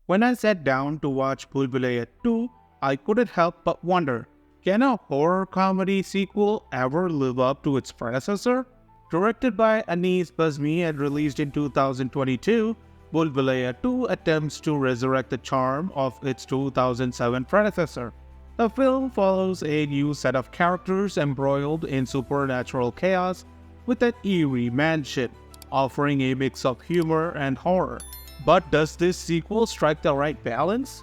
When I sat down to watch Bhool Bhulaiya 2, I couldn't help but wonder, can a horror comedy sequel ever live up to its predecessor? Directed by Anis Bazmi and released in 2022, Bhool Bhulaiya 2 attempts to resurrect the charm of its 2007 predecessor. The film follows a new set of characters embroiled in supernatural chaos with an eerie mansion, offering a mix of humor and horror. But does this sequel strike the right balance?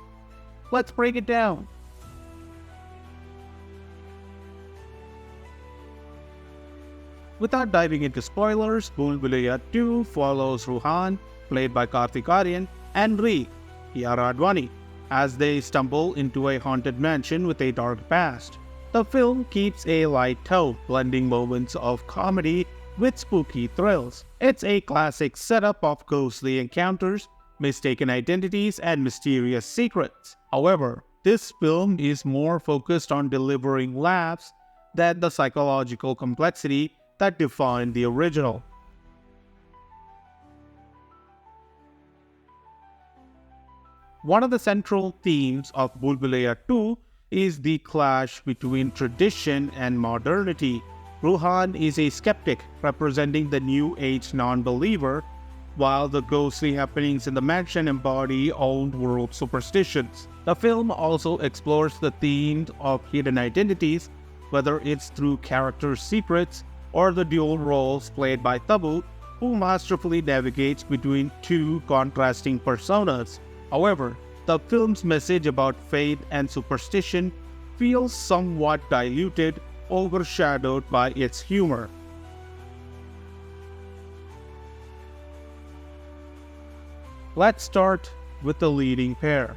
Let's break it down. Without diving into spoilers, Bhool Bhulaiya 2 follows Ruhan, played by Kartik Aaryan, and Reek, Kiara Advani, as they stumble into a haunted mansion with a dark past. The film keeps a light tone, blending moments of comedy with spooky thrills. It's a classic setup of ghostly encounters, mistaken identities, and mysterious secrets. However, this film is more focused on delivering laughs than the psychological complexity that defined the original. One of the central themes of Bhool Bhulaiya 2 is the clash between tradition and modernity. Ruhan is a skeptic representing the New Age non-believer, while the ghostly happenings in the mansion embody old world superstitions. The film also explores the theme of hidden identities, whether it's through character secrets or the dual roles played by Tabu, who masterfully navigates between two contrasting personas. However, the film's message about faith and superstition feels somewhat diluted, overshadowed by its humor. Let's start with the leading pair.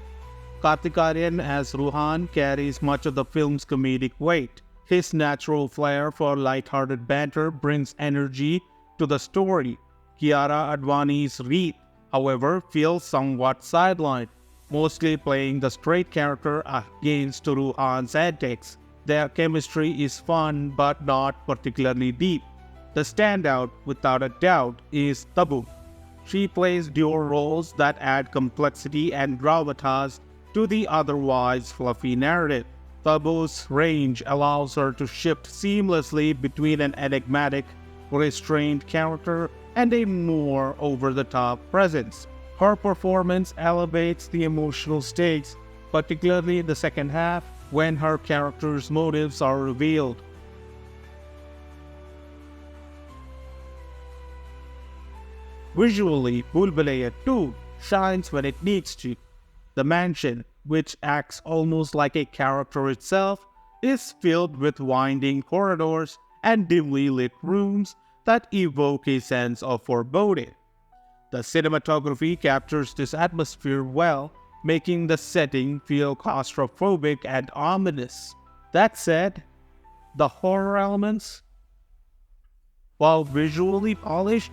Kartik Aaryan as Ruhan carries much of the film's comedic weight. His natural flair for light-hearted banter brings energy to the story. Kiara Advani's Reet, however, feels somewhat sidelined, mostly playing the straight character against Ruhan's antics. Their chemistry is fun but not particularly deep. The standout, without a doubt, is Tabu. She plays dual roles that add complexity and gravitas to the otherwise fluffy narrative. Tabu's range allows her to shift seamlessly between an enigmatic, restrained character and a more over-the-top presence. Her performance elevates the emotional stakes, particularly in the second half when her character's motives are revealed. Visually, Bhool Bhulaiya 2 shines when it needs to. The mansion, which acts almost like a character itself, is filled with winding corridors and dimly lit rooms that evoke a sense of foreboding. The cinematography captures this atmosphere well, making the setting feel claustrophobic and ominous. That said, the horror elements, while visually polished,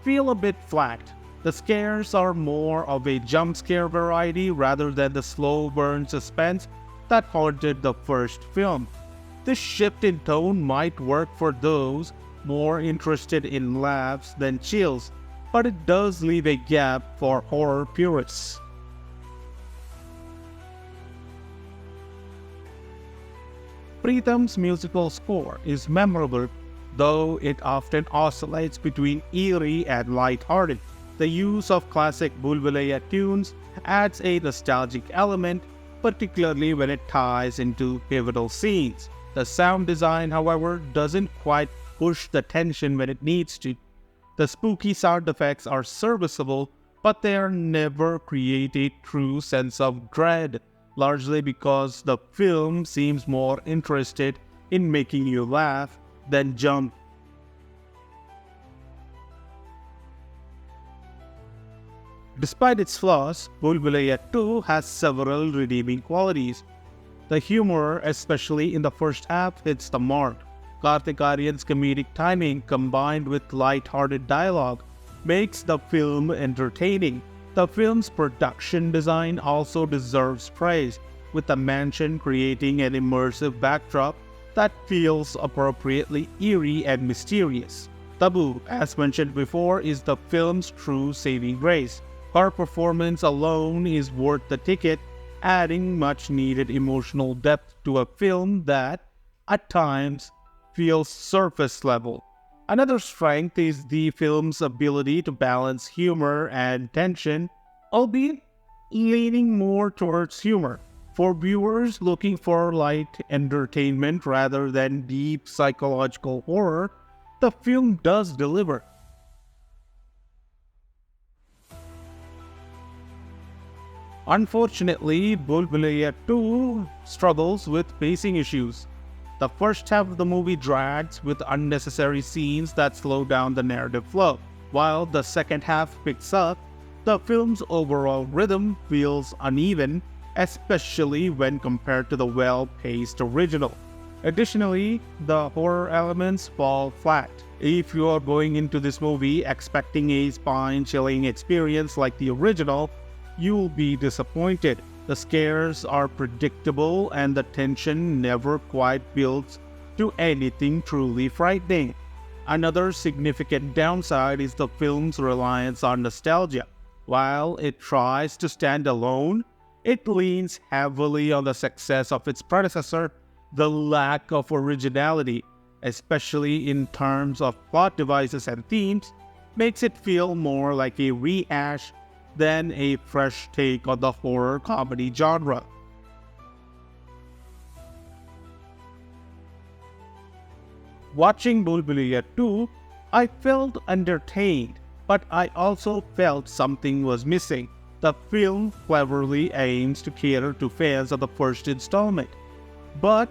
feel a bit flat. The scares are more of a jump scare variety rather than the slow burn suspense that haunted the first film. This shift in tone might work for those more interested in laughs than chills, but it does leave a gap for horror purists. Pritam's musical score is memorable, though it often oscillates between eerie and light-hearted. The use of classic Bhool Bhulaiya tunes adds a nostalgic element, particularly when it ties into pivotal scenes. The sound design, however, doesn't quite push the tension when it needs to. The spooky sound effects are serviceable, but they are never create a true sense of dread, largely because the film seems more interested in making you laugh than jump. Despite its flaws, Bhool Bhulaiya 2 has several redeeming qualities. The humor, especially in the first half, hits the mark. Kartik Aaryan's comedic timing combined with light-hearted dialogue makes the film entertaining. The film's production design also deserves praise, with the mansion creating an immersive backdrop that feels appropriately eerie and mysterious. Tabu, as mentioned before, is the film's true saving grace. Her performance alone is worth the ticket, adding much needed emotional depth to a film that, at times, feels surface level. Another strength is the film's ability to balance humor and tension, albeit leaning more towards humor. For viewers looking for light entertainment rather than deep psychological horror, the film does deliver. Unfortunately, Bhul Bhulaiya 2 struggles with pacing issues. The first half of the movie drags with unnecessary scenes that slow down the narrative flow. While the second half picks up, the film's overall rhythm feels uneven, especially when compared to the well-paced original. Additionally, the horror elements fall flat. If you are going into this movie expecting a spine-chilling experience like the original, you'll be disappointed. The scares are predictable and the tension never quite builds to anything truly frightening. Another significant downside is the film's reliance on nostalgia. While it tries to stand alone, it leans heavily on the success of its predecessor. The lack of originality, especially in terms of plot devices and themes, makes it feel more like a rehash than a fresh take on the horror comedy genre. Watching Bhul Bhulaiya 2, I felt entertained, but I also felt something was missing. The film cleverly aims to cater to fans of the first installment, but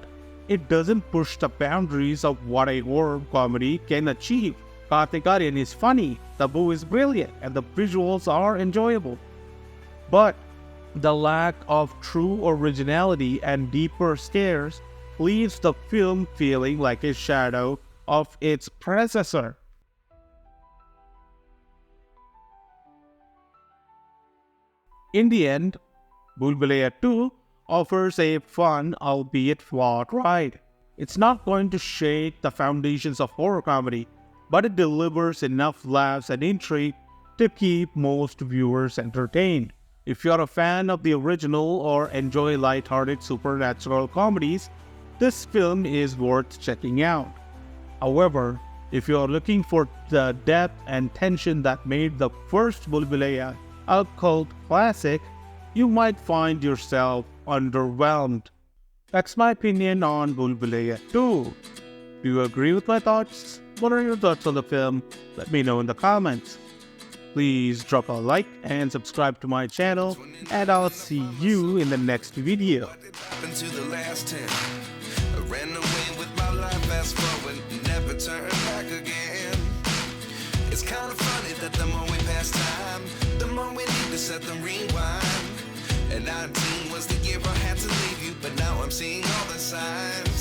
it doesn't push the boundaries of what a horror comedy can achieve. Kartik Aaryan is funny, Tabu is brilliant, and the visuals are enjoyable. But the lack of true originality and deeper scares leaves the film feeling like a shadow of its predecessor. In the end, Bhul Bhulaiya 2 offers a fun, albeit flawed ride. It's not going to shake the foundations of horror comedy, but it delivers enough laughs and intrigue to keep most viewers entertained. If you're a fan of the original or enjoy light-hearted supernatural comedies, this film is worth checking out. However, if you're looking for the depth and tension that made the first Bhul Bhulaiya a cult classic, you might find yourself underwhelmed. That's my opinion on Bhul Bhulaiya 2. Do you agree with my thoughts? What are your thoughts on the film? Let me know in the comments. Please drop a like and subscribe to my channel, and I'll see you in the next video. It's kind of funny that the more we pass time, the more we need to set the rewind. And 19 was the year I had to leave you, but now I'm seeing all the signs.